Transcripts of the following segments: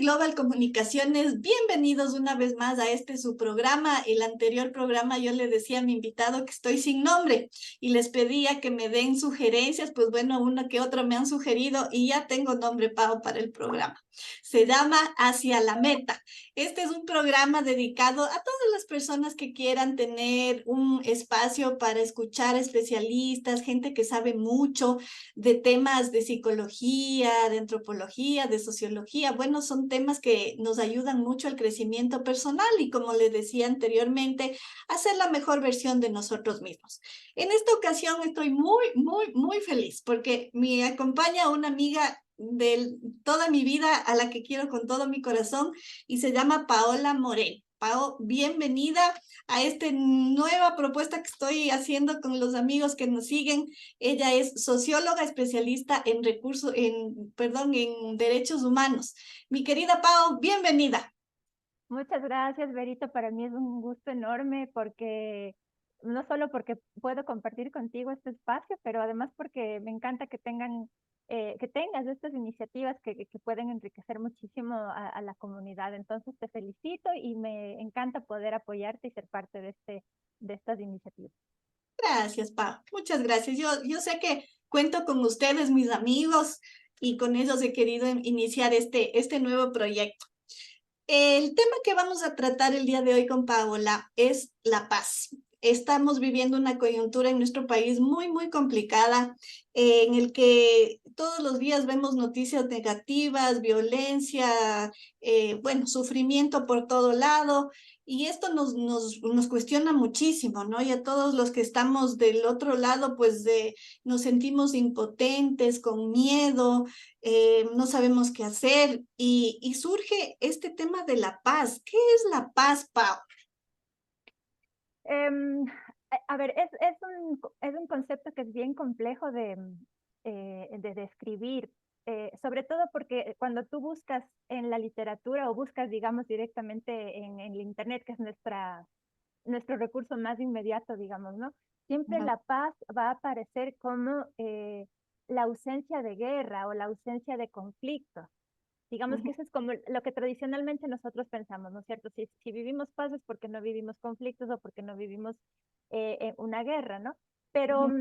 Global Comunicaciones. Bienvenidos una vez más a este su programa. El anterior programa yo le decía a mi invitado que estoy sin nombre y les pedía que me den sugerencias. Pues bueno, una que otra me han sugerido y ya tengo nombre, Pau, para el programa. Se llama Hacia la Meta. Este es un programa dedicado a todas las personas que quieran tener un espacio para escuchar especialistas, gente que sabe mucho de temas de psicología, de antropología, de sociología. Bueno, son temas que nos ayudan mucho al crecimiento personal y, como les decía anteriormente, a ser la mejor versión de nosotros mismos. En esta ocasión estoy muy feliz porque me acompaña una amiga de toda mi vida a la que quiero con todo mi corazón y se llama Paola Moreno. Pao, bienvenida a esta nueva propuesta que estoy haciendo con los amigos que nos siguen. Ella es socióloga especialista en en derechos humanos. Mi querida Pao, bienvenida. Muchas gracias, Berito. Para mí es un gusto enorme porque no solo porque puedo compartir contigo este espacio, pero además porque me encanta que tengas estas iniciativas que pueden enriquecer muchísimo a la comunidad. Entonces te felicito y me encanta poder apoyarte y ser parte de estas iniciativas. Gracias, Pao. Muchas gracias. Yo sé que cuento con ustedes, mis amigos, y con ellos he querido iniciar este nuevo proyecto. El tema que vamos a tratar el día de hoy con Paola es la paz. Estamos viviendo una coyuntura en nuestro país muy complicada, en el que todos los días vemos noticias negativas, violencia, bueno, sufrimiento por todo lado, y esto nos cuestiona muchísimo, ¿no? Y a todos los que estamos del otro lado, pues nos sentimos impotentes, con miedo, no sabemos qué hacer y surge este tema de la paz. ¿Qué es la paz, Pau? A ver, es un concepto que es bien complejo de describir, sobre todo porque cuando tú buscas en la literatura o buscas, digamos, directamente en el Internet, que es nuestro recurso más inmediato, digamos, ¿no? Siempre Ujú, la paz va a aparecer como la ausencia de guerra o la ausencia de conflicto. Digamos que ujú, eso es como lo que tradicionalmente nosotros pensamos, ¿no es cierto? Si vivimos paz es porque no vivimos conflictos o porque no vivimos una guerra, ¿no? Pero ujú,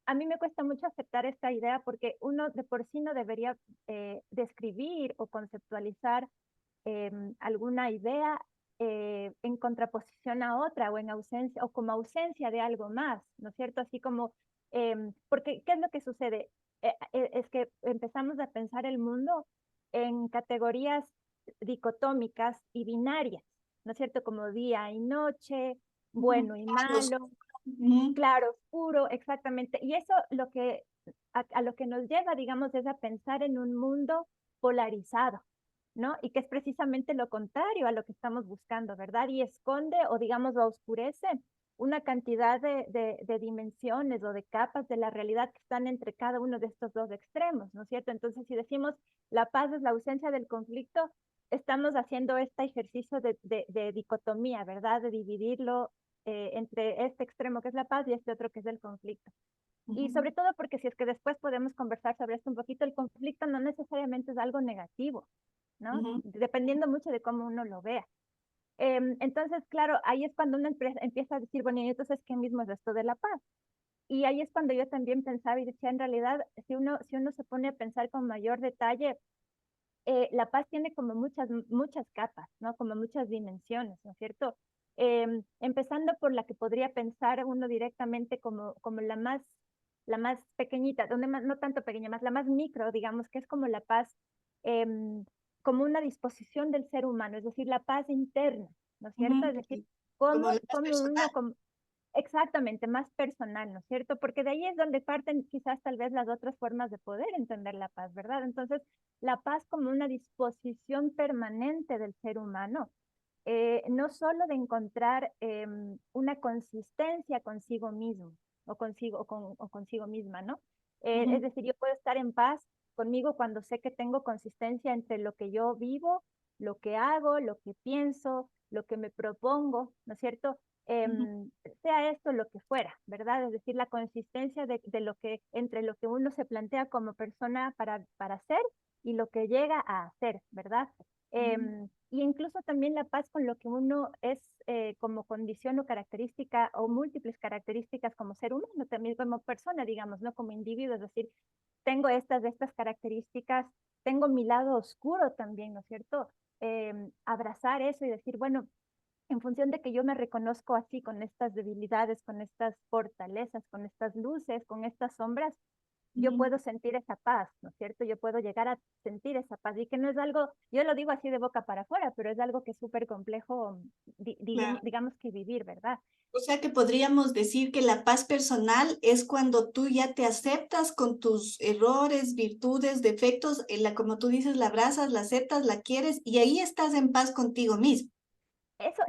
a mí me cuesta mucho aceptar esta idea porque uno de por sí no debería describir o conceptualizar alguna idea en contraposición a otra o en ausencia o como ausencia de algo más, ¿no es cierto? Así como, porque ¿qué es lo que sucede? Es que empezamos a pensar el mundo en categorías dicotómicas y binarias, ¿no es cierto? Como día y noche, ujú. bueno y Los- malo, ujú, claro, oscuro, exactamente. Y eso a lo que nos lleva, digamos, es a pensar en un mundo polarizado, ¿no? Y que es precisamente lo contrario a lo que estamos buscando, ¿verdad? Y esconde o, digamos, o oscurece una cantidad de dimensiones o de capas de la realidad que están entre cada uno de estos dos extremos, ¿no es cierto? Entonces, si decimos la paz es la ausencia del conflicto, estamos haciendo este ejercicio de dicotomía, ¿verdad? De dividirlo entre este extremo que es la paz y este otro que es el conflicto. Y ujú, sobre todo porque si es que después podemos conversar sobre esto un poquito, el conflicto no necesariamente es algo negativo, ¿no? ujú, Dependiendo mucho de cómo uno lo vea. Entonces, claro, ahí es cuando uno empieza a decir, bueno, y entonces, ¿qué mismo es esto de la paz? Y ahí es cuando yo también pensaba y decía, en realidad, si uno se pone a pensar con mayor detalle, la paz tiene como muchas capas, ¿no? Como muchas dimensiones, ¿no es cierto? Empezando por la que podría pensar uno directamente como la más pequeñita, donde no tanto pequeña, más la más micro, digamos, que es como la paz, em, como una disposición del ser humano, es decir, la paz interna, ¿no es cierto? ujú. Es decir, Como cómo, la más cómo uno, personal. como, exactamente, más personal, ¿no es cierto? Porque de ahí es donde parten quizás tal vez las otras formas de poder entender la paz, ¿verdad? Entonces, la paz como una disposición permanente del ser humano, no solo de encontrar una consistencia consigo mismo o consigo misma, ¿no? Es Ujú, decir, yo puedo estar en paz conmigo cuando sé que tengo consistencia entre lo que yo vivo, lo que hago, lo que pienso, lo que me propongo, ¿no es cierto? ujú, Sea esto lo que fuera, ¿verdad? Es decir, la consistencia entre lo que uno se plantea como persona para ser y lo que llega a hacer, ¿verdad? Y incluso también la paz con lo que uno es como condición o característica o múltiples características como ser humano, también como persona, digamos, no como individuo, es decir, tengo estas características, tengo mi lado oscuro también, ¿no es cierto? Abrazar eso y decir, bueno, en función de que yo me reconozco así, con estas debilidades, con estas fortalezas, con estas luces, con estas sombras, yo Ujú. puedo sentir esa paz, ¿no es cierto? Yo puedo llegar a sentir esa paz y que no es algo, yo lo digo así de boca para afuera, pero es algo que es súper complejo, Claro. digamos que vivir, ¿verdad? O sea que podríamos decir que la paz personal es cuando tú ya te aceptas con tus errores, virtudes, defectos, como tú dices, la abrazas, la aceptas, la quieres y ahí estás en paz contigo mismo. Eso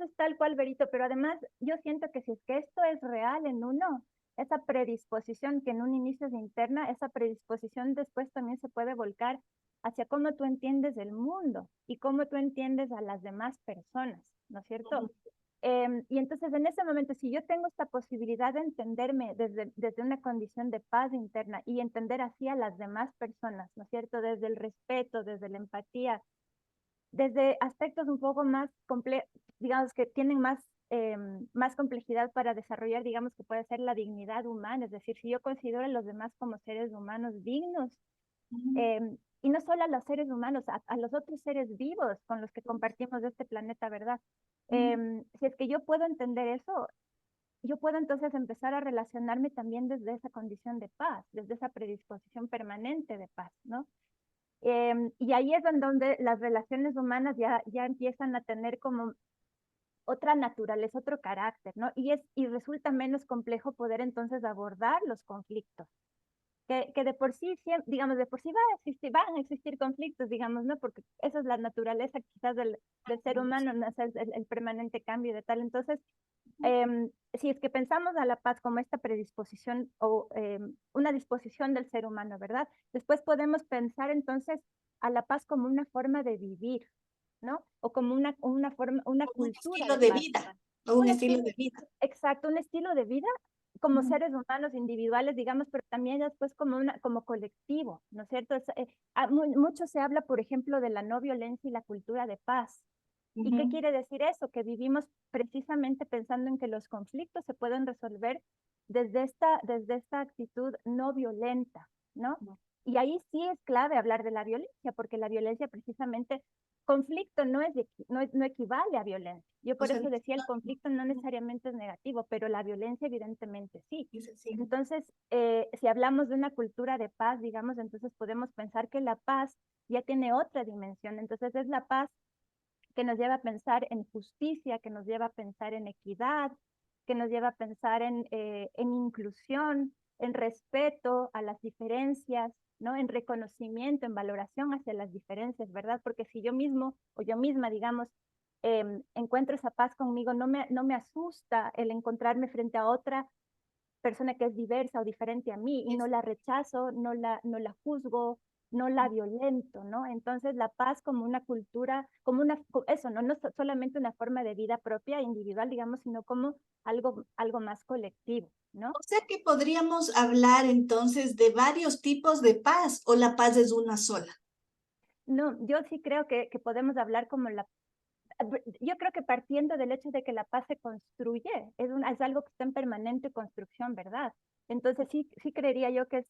es tal cual, Berito, pero además yo siento que si es que esto es real en uno, esa predisposición que en un inicio es interna, esa predisposición después también se puede volcar hacia cómo tú entiendes el mundo y cómo tú entiendes a las demás personas, ¿no es cierto? Ujú. Y entonces en ese momento, si yo tengo esta posibilidad de entenderme desde una condición de paz interna y entender así a las demás personas, ¿no es cierto? Desde el respeto, desde la empatía, desde aspectos un poco más complejos, digamos que tienen más complejidad para desarrollar, digamos que puede ser la dignidad humana, es decir, si yo considero a los demás como seres humanos dignos, Ujú. y no solo a los seres humanos, a los otros seres vivos con los que compartimos este planeta, ¿verdad? Ujú. Si es que yo puedo entender eso, yo puedo entonces empezar a relacionarme también desde esa condición de paz, desde esa predisposición permanente de paz, ¿no? Y ahí es en donde las relaciones humanas ya empiezan a tener como otra naturaleza, otro carácter, ¿no? Y resulta menos complejo poder entonces abordar los conflictos, que de por sí, digamos, de por sí van a existir conflictos, digamos, ¿no? Porque esa es la naturaleza quizás del ser humano, ¿no? Es el permanente cambio de tal. Entonces, si es que pensamos a la paz como esta predisposición o una disposición del ser humano, ¿verdad? Después podemos pensar entonces a la paz como una forma de vivir, ¿no? O como una forma, una Como un cultura estilo de de paz. vida o un Un estilo estilo, de vida. exacto, un estilo de vida como Ujú. seres humanos individuales, digamos, pero también después como colectivo, ¿no es cierto? Mucho se habla, por ejemplo, de la no violencia y la cultura de paz. ¿Y qué Ujú. quiere decir eso? Que vivimos precisamente pensando en que los conflictos se pueden resolver desde esta actitud no violenta, ¿no? Y ahí sí es clave hablar de la violencia, porque la violencia precisamente, conflicto no equivale a violencia. Yo O por sea, eso decía, el conflicto no necesariamente es negativo, pero la violencia evidentemente sí. es así. Entonces, si hablamos de una cultura de paz, digamos, entonces podemos pensar que la paz ya tiene otra dimensión. Entonces es la paz que nos lleva a pensar en justicia, que nos lleva a pensar en equidad, que nos lleva a pensar en inclusión, en respeto a las diferencias, ¿no? En reconocimiento, en valoración hacia las diferencias, ¿verdad? Porque si yo mismo o yo misma, digamos, encuentro esa paz conmigo, no me asusta el encontrarme frente a otra persona que es diversa o diferente a mí y no Es- la rechazo, no la juzgo, no la violento, ¿no? Entonces la paz como una cultura, eso, ¿no? No solamente una forma de vida propia, individual, digamos, sino como algo más colectivo, ¿no? O sea que podríamos hablar entonces de varios tipos de paz o la paz es una sola. No, yo sí creo que podemos hablar como yo creo que partiendo del hecho de que la paz se construye, es algo que está en permanente construcción, ¿verdad? Entonces sí creería yo que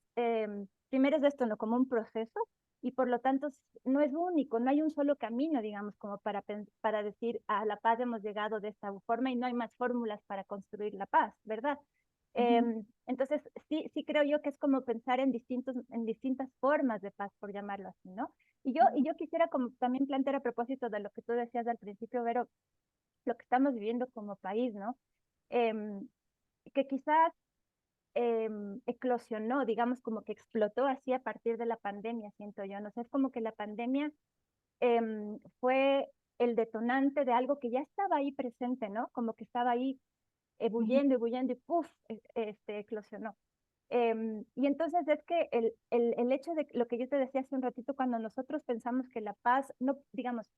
primero es esto, ¿no? Como un proceso y por lo tanto no es único, no hay un solo camino, digamos, como para decir a la paz hemos llegado de esta forma y no hay más fórmulas para construir la paz, ¿verdad? Ujú. Entonces sí creo yo que es como pensar en distintas formas de paz, por llamarlo así, ¿no? Y yo quisiera como también plantear a propósito de lo que tú decías al principio, Vero, lo que estamos viviendo como país, ¿no? Em, que quizás eclosionó, digamos, como que explotó así a partir de la pandemia, siento yo, ¿no? sé, es como que la pandemia fue el detonante de algo que ya estaba ahí presente, ¿no? Como que estaba ahí Ujú. ebulliendo y ¡puf! Eclosionó. Y entonces es que el hecho de lo que yo te decía hace un ratito, cuando nosotros pensamos que la paz, no, digamos,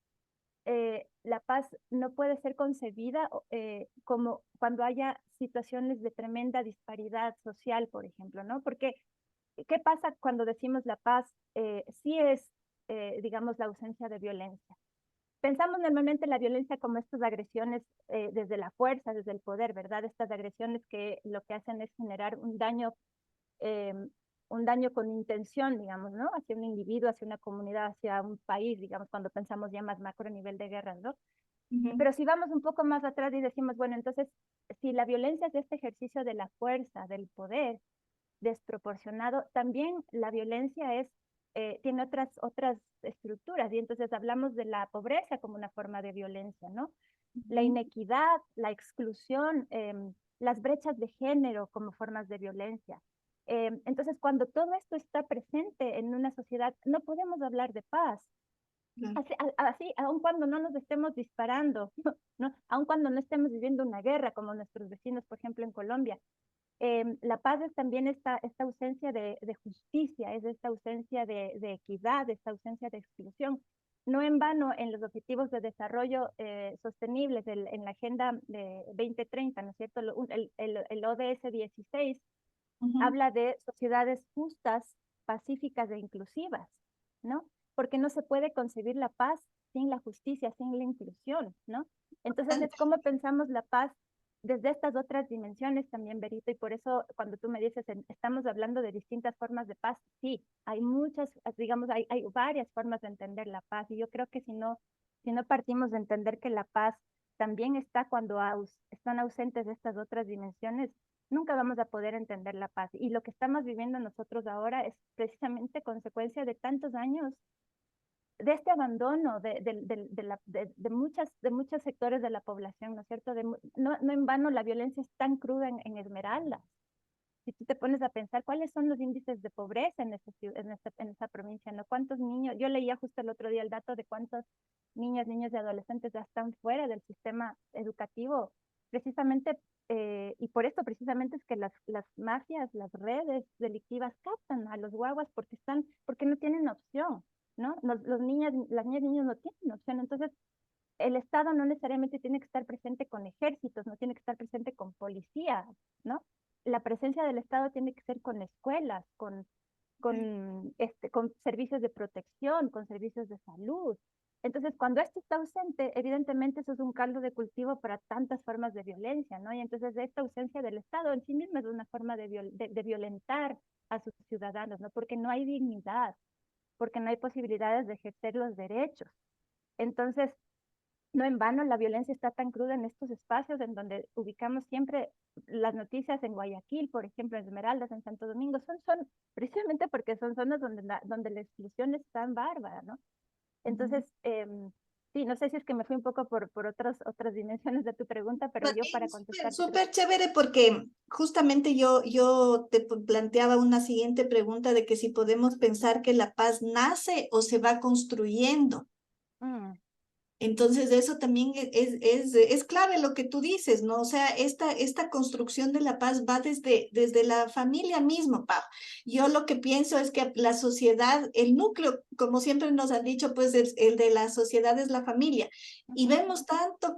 la paz no puede ser concebida como cuando haya situaciones de tremenda disparidad social, por ejemplo, ¿no? Porque ¿qué pasa cuando decimos la paz? Sí es, digamos, la ausencia de violencia. Pensamos normalmente la violencia como estas agresiones desde la fuerza, desde el poder, ¿verdad? Estas agresiones que lo que hacen es generar eh, un daño con intención, digamos, ¿no? Hacia un individuo, hacia una comunidad, hacia un país, digamos, cuando pensamos ya más macro a nivel de guerras, ¿no? Ujú, Pero si vamos un poco más atrás y decimos, bueno, entonces, si la violencia es este ejercicio de la fuerza, del poder, desproporcionado, también la violencia tiene otras estructuras, y entonces hablamos de la pobreza como una forma de violencia, ¿no? La ujú. inequidad, la exclusión, las brechas de género como formas de violencia. Entonces, cuando todo esto está presente en una sociedad, no podemos hablar de paz. Claro. Así, aun cuando no nos estemos disparando, ¿no? Aun cuando no estemos viviendo una guerra como nuestros vecinos, por ejemplo, en Colombia, la paz es también esta ausencia de justicia, es esta ausencia de equidad, esta ausencia de exclusión. No en vano, en los Objetivos de Desarrollo Sostenibles, en la Agenda de 2030, ¿no es cierto? El ODS 16 Ujú. habla de sociedades justas, pacíficas e inclusivas, ¿no? Porque no se puede concebir la paz sin la justicia, sin la inclusión, ¿no? Entonces es como pensamos la paz desde estas otras dimensiones también, Berito, y por eso cuando tú me dices, estamos hablando de distintas formas de paz, sí, hay muchas, digamos, hay varias formas de entender la paz, y yo creo que si no partimos de entender que la paz también está cuando están ausentes estas otras dimensiones, nunca vamos a poder entender la paz. Y lo que estamos viviendo nosotros ahora es precisamente consecuencia de tantos años de este abandono de muchos sectores de la población, ¿no es cierto? No en vano la violencia es tan cruda en Esmeralda. Si tú te pones a pensar cuáles son los índices de pobreza en esa provincia, ¿no? ¿Cuántos niños? Yo leía justo el otro día el dato de cuántos niños y adolescentes ya están fuera del sistema educativo, precisamente, y por esto precisamente es que las mafias, las redes delictivas captan a los guaguas porque no tienen opción, ¿no? Las niñas y niños no tienen opción, entonces el Estado no necesariamente tiene que estar presente con ejércitos, no tiene que estar presente con policía, ¿no? La presencia del Estado tiene que ser con escuelas, con servicios de protección, con servicios de salud. Entonces, cuando esto está ausente, evidentemente eso es un caldo de cultivo para tantas formas de violencia, ¿no? Y entonces esta ausencia del Estado en sí misma es una forma de violentar a sus ciudadanos, ¿no? Porque no hay dignidad, porque no hay posibilidades de ejercer los derechos. Entonces, no en vano la violencia está tan cruda en estos espacios en donde ubicamos siempre las noticias en Guayaquil, por ejemplo, en Esmeraldas, en Santo Domingo, son precisamente porque son zonas donde la exclusión es tan bárbara, ¿no? Ujú. Entonces, sí, no sé si es que me fui un poco por otras dimensiones de tu pregunta, pero Pues, yo para súper, contestarte creo súper chévere porque justamente yo te planteaba una siguiente pregunta de que si podemos pensar que la paz nace o se va construyendo. mm, Entonces, eso también es clave lo que tú dices, ¿no? O sea, esta construcción de la paz va desde la familia mismo, Pau. Yo lo que pienso es que la sociedad, el núcleo, como siempre nos han dicho, pues el de la sociedad es la familia. Y ujú, vemos tantas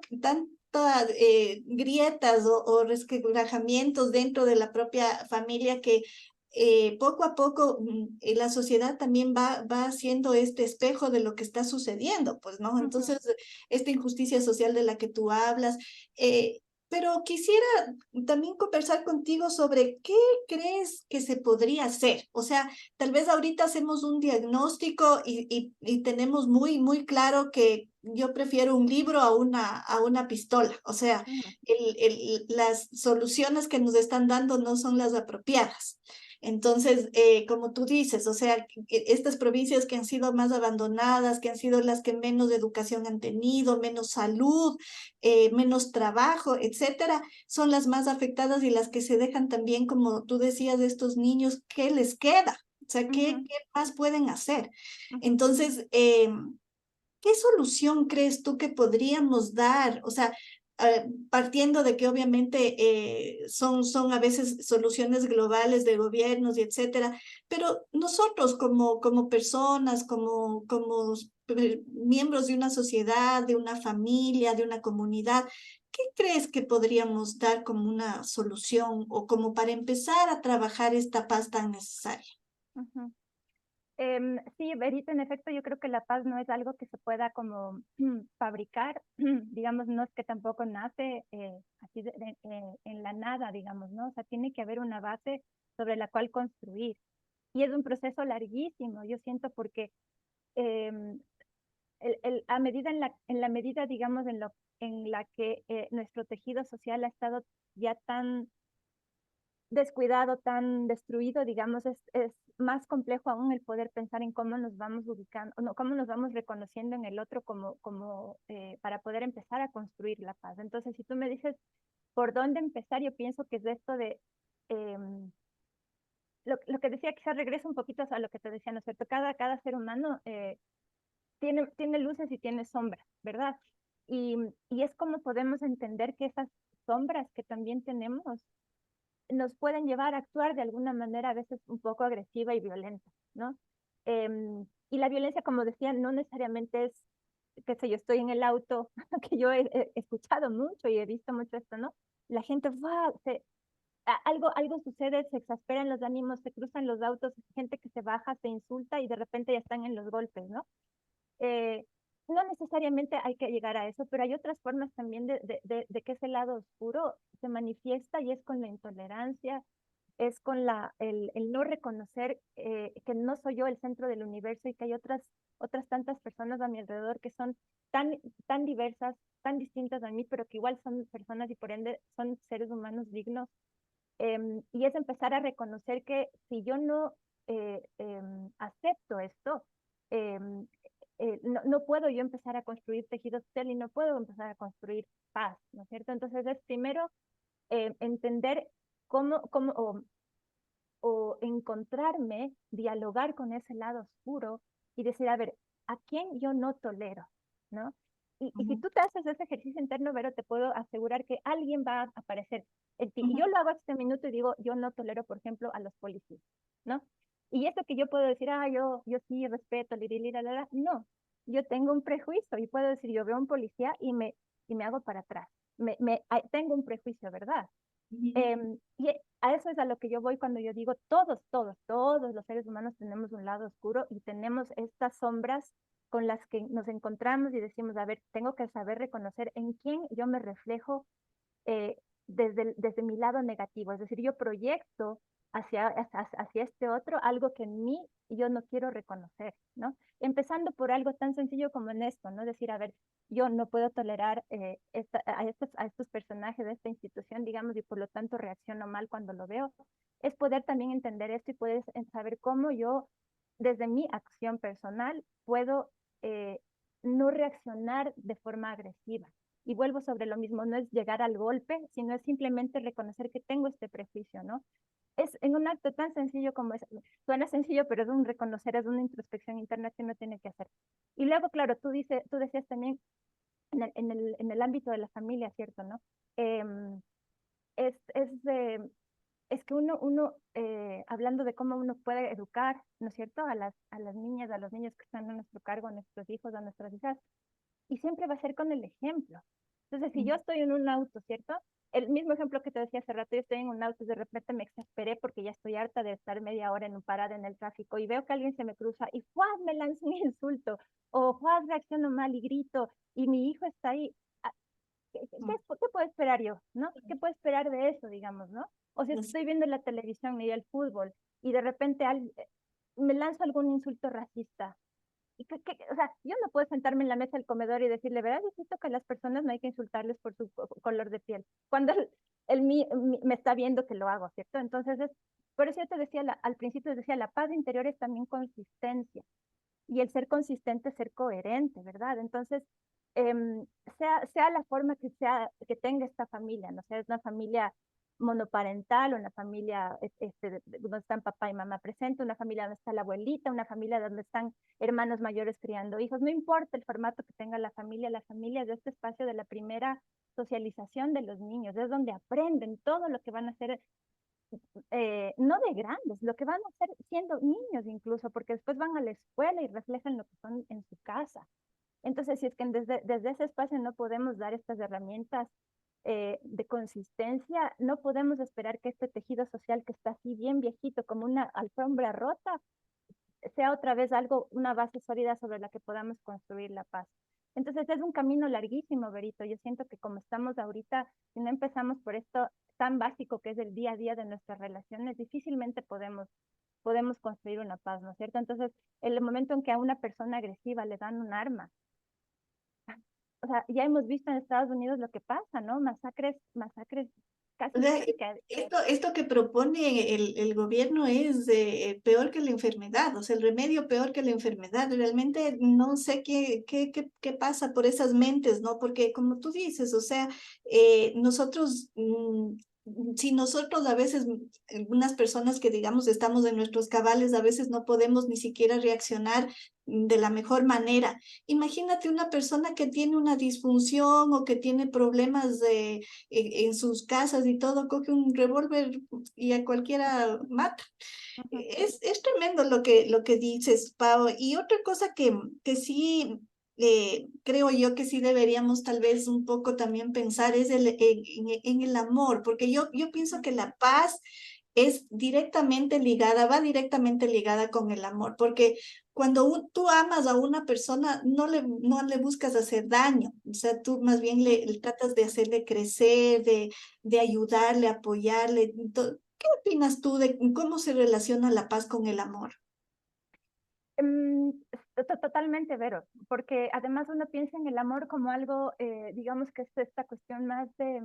grietas o resquebrajamientos dentro de la propia familia que poco a poco la sociedad también va siendo este espejo de lo que está sucediendo, pues, ¿no? ujú, Entonces, esta injusticia social de la que tú hablas, eh, pero quisiera también conversar contigo sobre qué crees que se podría hacer. O sea, tal vez ahorita hacemos un diagnóstico y tenemos muy claro que yo prefiero un libro a una pistola. O sea, ujú, las soluciones que nos están dando no son las apropiadas. Entonces, como tú dices, o sea, estas provincias que han sido más abandonadas, que han sido las que menos educación han tenido, menos salud, menos trabajo, etcétera, son las más afectadas y las que se dejan también, como tú decías, de estos niños, ¿qué les queda? O sea, ¿qué, ujú, qué más pueden hacer? ujú. Entonces, ¿qué solución crees tú que podríamos dar? O sea, partiendo de que obviamente son a veces soluciones globales de gobiernos y etcétera, pero nosotros como personas, como miembros de una sociedad, de una familia, de una comunidad, ¿qué crees que podríamos dar como una solución o como para empezar a trabajar esta paz tan necesaria? Ujú. Sí, Berito, en efecto, yo creo que la paz no es algo que se pueda como fabricar, digamos, no es que tampoco nace así en la nada, digamos, ¿no? O sea, tiene que haber una base sobre la cual construir. Y es un proceso larguísimo, yo siento, porque em, a medida en la medida, digamos, en la que nuestro tejido social ha estado ya tan descuidado, tan destruido, digamos, es más complejo aún el poder pensar en cómo nos vamos ubicando, no, cómo nos vamos reconociendo en el otro para poder empezar a construir la paz. Entonces, si tú me dices por dónde empezar, yo pienso que es de esto de lo que decía, quizás regreso un poquito a lo que te decía, ¿no es cierto? Cada ser humano tiene luces y tiene sombras, ¿verdad? Y es como podemos entender que esas sombras que también tenemos nos pueden llevar a actuar de alguna manera a veces un poco agresiva y violenta, ¿no? Y la violencia, como decía, no necesariamente es, qué sé yo, estoy en el auto, que yo he escuchado mucho y he visto mucho esto, ¿no? La gente, wow, algo sucede, se exasperan los ánimos, se cruzan los autos, gente que se baja, se insulta y de repente ya están en los golpes, ¿no? Eh, no necesariamente hay que llegar a eso, pero hay otras formas también de que ese lado oscuro se manifiesta y es con la intolerancia, es con el no reconocer que no soy yo el centro del universo y que hay otras tantas personas a mi alrededor que son tan diversas, tan distintas a mí, pero que igual son personas y por ende son seres humanos dignos. Y es empezar a reconocer que si yo no acepto esto, em, no puedo yo empezar a construir tejido social y no puedo empezar a construir paz, ¿no es cierto? Entonces es primero entender o encontrarme, dialogar con ese lado oscuro y decir, a ver, ¿a quién yo no tolero? ¿No? Y si Ujú, tú te haces ese ejercicio interno, Vero, te puedo asegurar que alguien va a aparecer en ti. Y yo ujú, lo hago este minuto y digo, yo no tolero, por ejemplo, a los policías, ¿no? Y eso que yo puedo decir, yo sí respeto, no, yo tengo un prejuicio y puedo decir, yo veo a un policía y me hago para atrás. Tengo un prejuicio, ¿verdad? ujú. Y a eso es a lo que yo voy cuando yo digo, todos los seres humanos tenemos un lado oscuro y tenemos estas sombras con las que nos encontramos y decimos, a ver, tengo que saber reconocer en quién yo me reflejo eh, desde mi lado negativo. Es decir, yo proyecto hacia este otro algo que en mí yo no quiero reconocer, ¿no? Empezando por algo tan sencillo como en esto, ¿no? Decir, a ver, yo no puedo tolerar a estos personajes de esta institución, digamos, y por lo tanto reacciono mal cuando lo veo. Es poder también entender esto y poder saber cómo yo, desde mi acción personal, puedo no reaccionar de forma agresiva. Y vuelvo sobre lo mismo, no es llegar al golpe, sino es simplemente reconocer que tengo este prejuicio, ¿no? Es en un acto tan sencillo como es, suena sencillo, pero es un reconocer, es una introspección interna que uno tiene que hacer. Y luego, claro, tú decías también en el ámbito de la familia, ¿cierto, no? Eh, es, es, eh, es que hablando de cómo uno puede educar, ¿no es cierto?, a las niñas, a los niños que están a nuestro cargo, a nuestros hijos, a nuestras hijas, y siempre va a ser con el ejemplo. Entonces, si yo estoy en un auto, ¿cierto? El mismo ejemplo que te decía hace rato, yo estoy en un auto y de repente me exasperé porque ya estoy harta de estar media hora en un parada en el tráfico y veo que alguien se me cruza y ¡fuas! Me lanzo un insulto o ¡fuas! Reacciono mal y grito y mi hijo está ahí. Ah, ¿Qué puedo esperar yo? ¿No? ¿Qué puedo esperar de eso, digamos, no? O si Pues, estoy viendo la televisión y el fútbol y de repente me lanzo algún insulto racista, o sea, yo no puedo sentarme en la mesa del comedor y decirle, ¿verdad? Necesito que a las personas no hay que insultarles por su color de piel, cuando me está viendo que lo hago, ¿cierto? Entonces, por eso yo te decía, al principio decía, la paz interior es también consistencia, y el ser consistente es ser coherente, ¿verdad? Entonces, sea la forma que sea, que tenga esta familia, no sea, es una familia monoparental, una familia donde están papá y mamá presentes, una familia donde está la abuelita, una familia donde están hermanos mayores criando hijos, no importa el formato que tenga la familia es de este espacio de la primera socialización de los niños, es donde aprenden todo lo que van a hacer no de grandes, lo que van a hacer siendo niños incluso, porque después van a la escuela y reflejan lo que son en su casa. Entonces, si es que desde ese espacio no podemos dar estas herramientas, de consistencia, no podemos esperar que este tejido social que está así bien viejito, como una alfombra rota, sea otra vez algo, una base sólida sobre la que podamos construir la paz. Entonces es un camino larguísimo, Berito. Yo siento que como estamos ahorita, si no empezamos por esto tan básico que es el día a día de nuestras relaciones, difícilmente podemos construir una paz, ¿no es cierto? Entonces, el momento en que a una persona agresiva le dan un arma, o sea, ya hemos visto en Estados Unidos lo que pasa, ¿no? Masacres O casi, sea, casi que... esto que propone el gobierno es peor que la enfermedad, o sea, el remedio peor que la enfermedad. Realmente no sé qué pasa por esas mentes, ¿no? Porque como tú dices, o sea, nosotros, si nosotros a veces, algunas personas que digamos estamos en nuestros cabales, a veces no podemos ni siquiera reaccionar de la mejor manera. Imagínate una persona que tiene una disfunción o que tiene problemas en sus casas y todo, coge un revólver y a cualquiera mata. Ujú. Es tremendo lo que dices, Pau. Y otra cosa que sí creo yo que sí deberíamos tal vez un poco también pensar es en el amor, porque yo pienso que la paz es directamente ligada, va directamente ligada con el amor, porque cuando tú amas a una persona, no le buscas hacer daño, o sea, tú más bien le tratas de hacerle crecer, de ayudarle, apoyarle. ¿Qué opinas tú de cómo se relaciona la paz con el amor? Mm, Totalmente, Vero, porque además uno piensa en el amor como algo, digamos que es esta cuestión más de,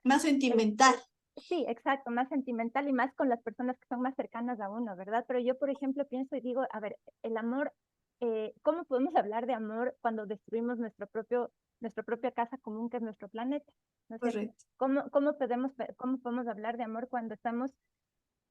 Más el- sentimental. sí, exacto, más sentimental y más con las personas que son más cercanas a uno, ¿verdad? Pero yo, por ejemplo, pienso y digo, a ver, el amor, ¿cómo podemos hablar de amor cuando destruimos nuestra propia casa común que es nuestro planeta? ¿No es cierto? Correcto. Cómo podemos hablar de amor cuando estamos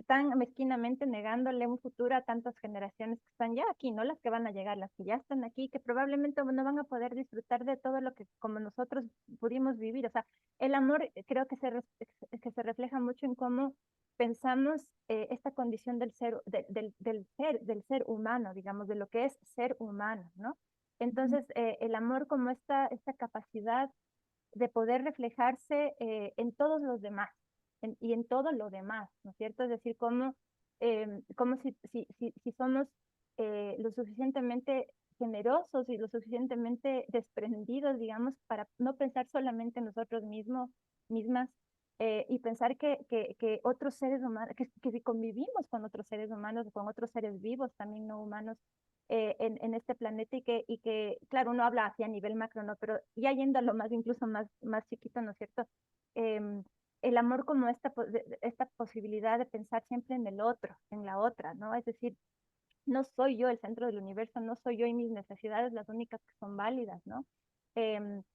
tan mezquinamente negándole un futuro a tantas generaciones que están ya aquí, no las que van a llegar, las que ya están aquí, que probablemente no van a poder disfrutar de todo lo que como nosotros pudimos vivir? O sea, el amor creo que se refleja mucho en cómo pensamos esta condición del ser, del ser humano, digamos, de lo que es ser humano, ¿no? Entonces, el amor como esta capacidad de poder reflejarse en todos los demás y en todo lo demás, ¿no es cierto? Es decir, cómo si somos lo suficientemente generosos y lo suficientemente desprendidos, digamos, para no pensar solamente en nosotros mismas, y pensar que otros seres humanos, que si convivimos con otros seres humanos, con otros seres vivos, también no humanos, en este planeta claro, uno habla así a nivel macro, ¿no? Pero ya yendo a lo más, incluso más chiquito, ¿no es cierto? Em, el amor como esta posibilidad de pensar siempre en el otro, en la otra, ¿no? Es decir, no soy yo el centro del universo, no soy yo y mis necesidades las únicas que son válidas, ¿no?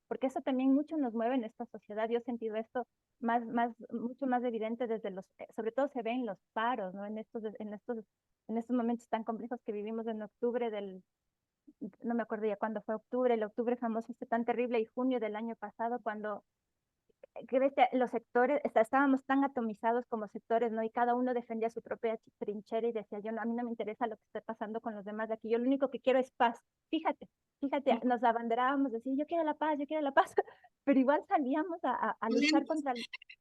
Porque eso también mucho nos mueve en esta sociedad. Yo he sentido esto mucho más evidente sobre todo se ve en los paros, ¿no? En estos momentos tan complejos que vivimos en octubre no me acuerdo ya cuándo fue octubre, el octubre famoso este tan terrible y junio del año pasado cuando que bestia, los sectores, estábamos tan atomizados como sectores, ¿no? Y cada uno defendía su propia trinchera y decía, yo no, a mí no me interesa lo que esté pasando con los demás de aquí, yo lo único que quiero es paz. Fíjate, nos abanderábamos, decir, yo quiero la paz, pero igual salíamos a luchar contra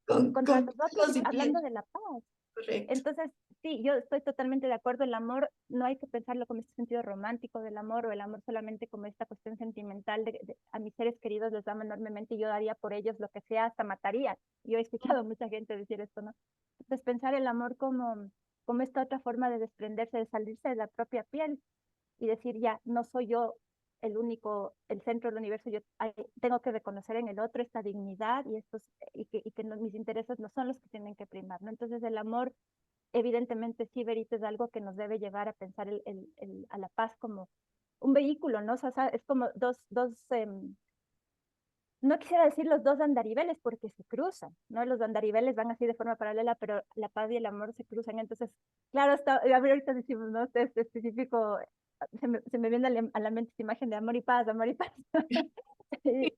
Con los otros palos y hablando pies. de la paz. Correcto. Entonces, sí, yo estoy totalmente de acuerdo. El amor no hay que pensarlo como este sentido romántico del amor o el amor solamente como esta cuestión sentimental a mis seres queridos les amo enormemente y yo daría por ellos lo que sea, hasta mataría. Yo he escuchado a mucha gente decir esto, ¿no? Entonces, pensar el amor como esta otra forma de desprenderse, de salirse de la propia piel y decir, ya, no soy yo el centro del universo, tengo que reconocer en el otro esta dignidad y que mis intereses no son los que tienen que primar, ¿no? Entonces el amor, evidentemente sí, Verito, es algo que nos debe llevar a pensar a la paz como un vehículo, ¿no? O sea, es como no quisiera decir los dos andariveles porque se cruzan, ¿no? Los andariveles van así de forma paralela, pero la paz y el amor se cruzan. Entonces, claro, a ver, ahorita decimos, ¿no? Este específico, se me viene a la mente esta imagen de amor y paz, amor y paz.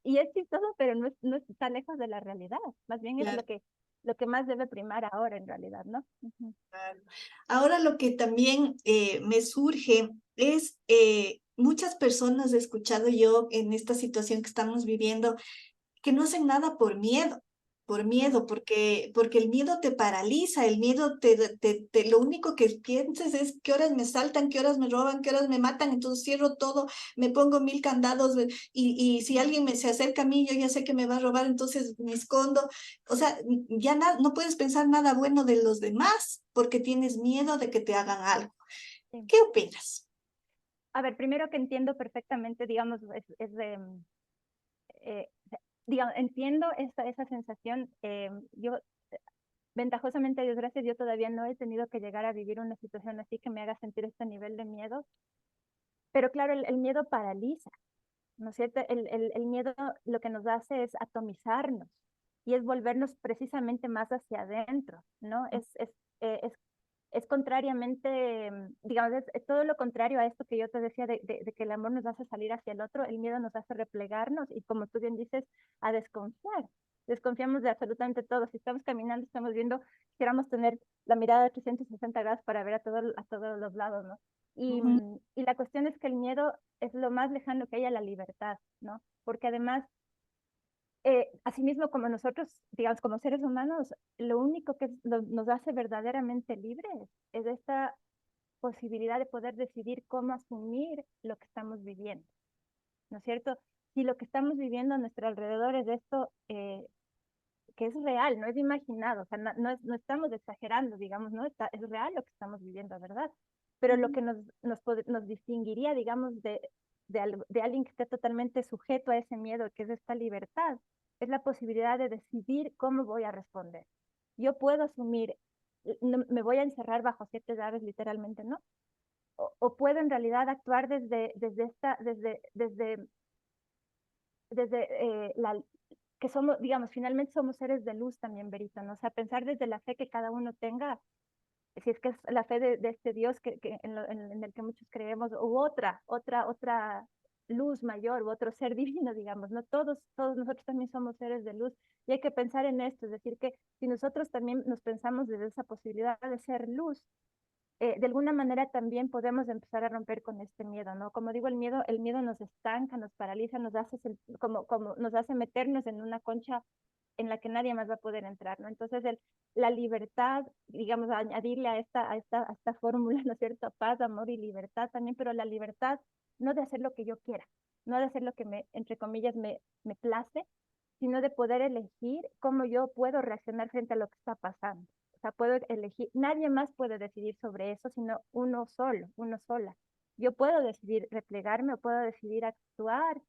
Y es chistoso, pero no está lejos de la realidad. Más bien es Claro. lo que más debe primar ahora en realidad, ¿no? Ujú. Claro. Ahora lo que también me surge es, muchas personas he escuchado yo en esta situación que estamos viviendo, que no hacen nada por miedo, porque el miedo te paraliza, el miedo lo único que piensas es qué horas me saltan, qué horas me roban, qué horas me matan, entonces cierro todo, me pongo 1000 candados y si alguien se acerca a mí, yo ya sé que me va a robar, entonces me escondo. O sea, ya no puedes pensar nada bueno de los demás porque tienes miedo de que te hagan algo. Sí. ¿Qué opinas? A ver, primero que entiendo perfectamente, digamos, es de, eh, digamos, entiendo esa sensación. Yo, ventajosamente, a Dios gracias, yo todavía no he tenido que llegar a vivir una situación así que me haga sentir este nivel de miedo. Pero claro, el miedo paraliza, ¿no es cierto? El miedo lo que nos hace es atomizarnos y es volvernos precisamente más hacia adentro, ¿no? Es contrariamente, digamos, es todo lo contrario a esto que yo te decía de que el amor nos hace salir hacia el otro, el miedo nos hace replegarnos y como tú bien dices, a desconfiar. Desconfiamos de absolutamente todo. Si estamos caminando, estamos viendo, quisiéramos tener la mirada de 360 grados para ver a todos los lados, ¿no? Ujú. Y la cuestión es que el miedo es lo más lejano que hay a la libertad, ¿no? Porque además asimismo, como nosotros, digamos, como seres humanos, lo único que nos hace verdaderamente libres es esta posibilidad de poder decidir cómo asumir lo que estamos viviendo, ¿no es cierto? Si lo que estamos viviendo a nuestro alrededor es esto que es real, no es imaginado, o sea, no estamos exagerando, digamos, ¿no? Es real lo que estamos viviendo, ¿verdad? Pero lo que nos distinguiría, digamos, de alguien que esté totalmente sujeto a ese miedo, que es esta libertad, es la posibilidad de decidir cómo voy a responder. Yo puedo asumir, no, me voy a encerrar bajo 7 llaves, literalmente, ¿no? O puedo en realidad actuar desde que somos, digamos, finalmente somos seres de luz también, Berito, ¿no? O sea, pensar desde la fe que cada uno tenga, si es que es la fe de este Dios en el que muchos creemos, u otra luz mayor, u otro ser divino, digamos, ¿no? Todos nosotros también somos seres de luz y hay que pensar en esto, es decir, que si nosotros también nos pensamos desde esa posibilidad de ser luz, de alguna manera también podemos empezar a romper con este miedo, ¿no? Como digo, el miedo nos estanca, nos paraliza, como nos hace meternos en una concha en la que nadie más va a poder entrar, ¿no? Entonces, la libertad, digamos, añadirle a esta fórmula, ¿no es cierto? Paz, amor y libertad también, pero la libertad no de hacer lo que yo quiera, no de hacer lo que entre comillas, me place, sino de poder elegir cómo yo puedo reaccionar frente a lo que está pasando. O sea, puedo elegir, nadie más puede decidir sobre eso, sino uno solo, uno sola. Yo puedo decidir replegarme o puedo decidir actuar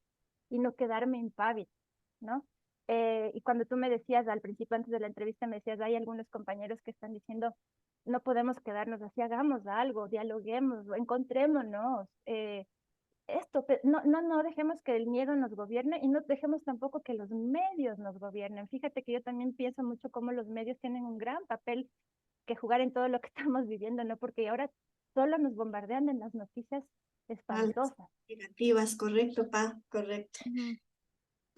y no quedarme impávido, ¿no? Y cuando tú me decías al principio, antes de la entrevista, me decías, hay algunos compañeros que están diciendo, no podemos quedarnos así, hagamos algo, dialoguemos, encontrémonos, no dejemos que el miedo nos gobierne y no dejemos tampoco que los medios nos gobiernen. Fíjate que yo también pienso mucho cómo los medios tienen un gran papel que jugar en todo lo que estamos viviendo, ¿no? Porque ahora solo nos bombardean en las noticias Malas, espantosas. negativas, correcto, pa, correcto. Ujú.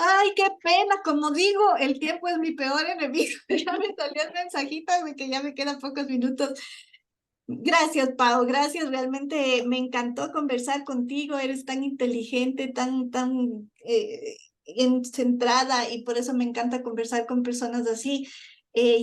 Ay, qué pena, como digo, el tiempo es mi peor enemigo. Ya me salió el mensajito de que ya me quedan pocos minutos. Gracias, Pau, gracias. Realmente me encantó conversar contigo. Eres tan inteligente, centrada y por eso me encanta conversar con personas así.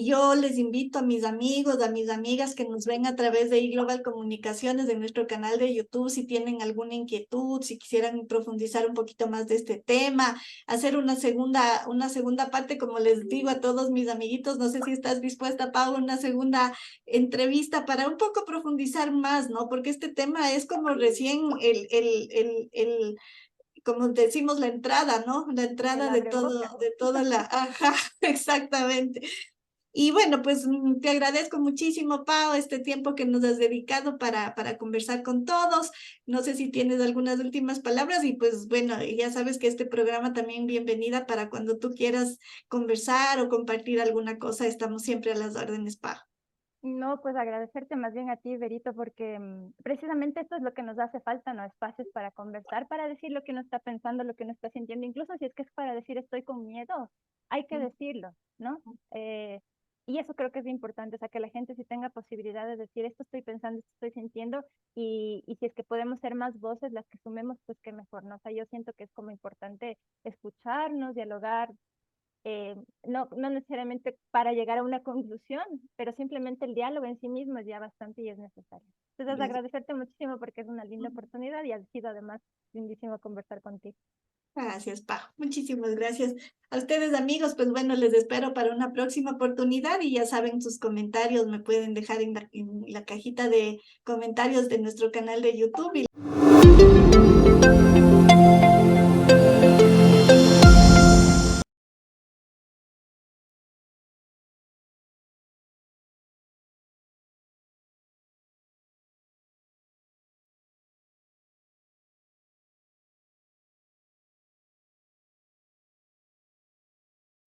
Yo les invito a mis amigos, a mis amigas que nos ven a través de iGlobal Comunicaciones, de nuestro canal de YouTube, si tienen alguna inquietud, si quisieran profundizar un poquito más de este tema, hacer una segunda parte, como les digo a todos mis amiguitos, no sé si estás dispuesta, Pau, una segunda entrevista para un poco profundizar más, ¿no? Porque este tema es como recién como decimos, la entrada, ¿no? La entrada El abrebocas. de toda la, ajá, exactamente. Y bueno, pues te agradezco muchísimo, Pau, este tiempo que nos has dedicado para conversar con todos. No sé si tienes algunas últimas palabras y pues bueno, ya sabes que este programa también bienvenida para cuando tú quieras conversar o compartir alguna cosa, estamos siempre a las órdenes, Pau. No, pues agradecerte más bien a ti, Berito, porque precisamente esto es lo que nos hace falta, ¿no? Espacios para conversar, para decir lo que uno está pensando, lo que uno está sintiendo, incluso si es que es para decir estoy con miedo, hay que decirlo, ¿no? Eh, y eso creo que es importante, o sea, que la gente sí tenga posibilidad de decir esto estoy pensando, esto estoy sintiendo, y si es que podemos ser más voces las que sumemos, pues qué mejor, ¿no? O sea, yo siento que es como importante escucharnos, dialogar, no necesariamente para llegar a una conclusión, pero simplemente el diálogo en sí mismo es ya bastante y es necesario. Entonces, agradecerte muchísimo porque es una linda oportunidad y ha sido además lindísimo conversar contigo. Gracias, Pau. Muchísimas gracias. A ustedes, amigos, pues bueno, les espero para una próxima oportunidad y ya saben, sus comentarios me pueden dejar en la cajita de comentarios de nuestro canal de YouTube.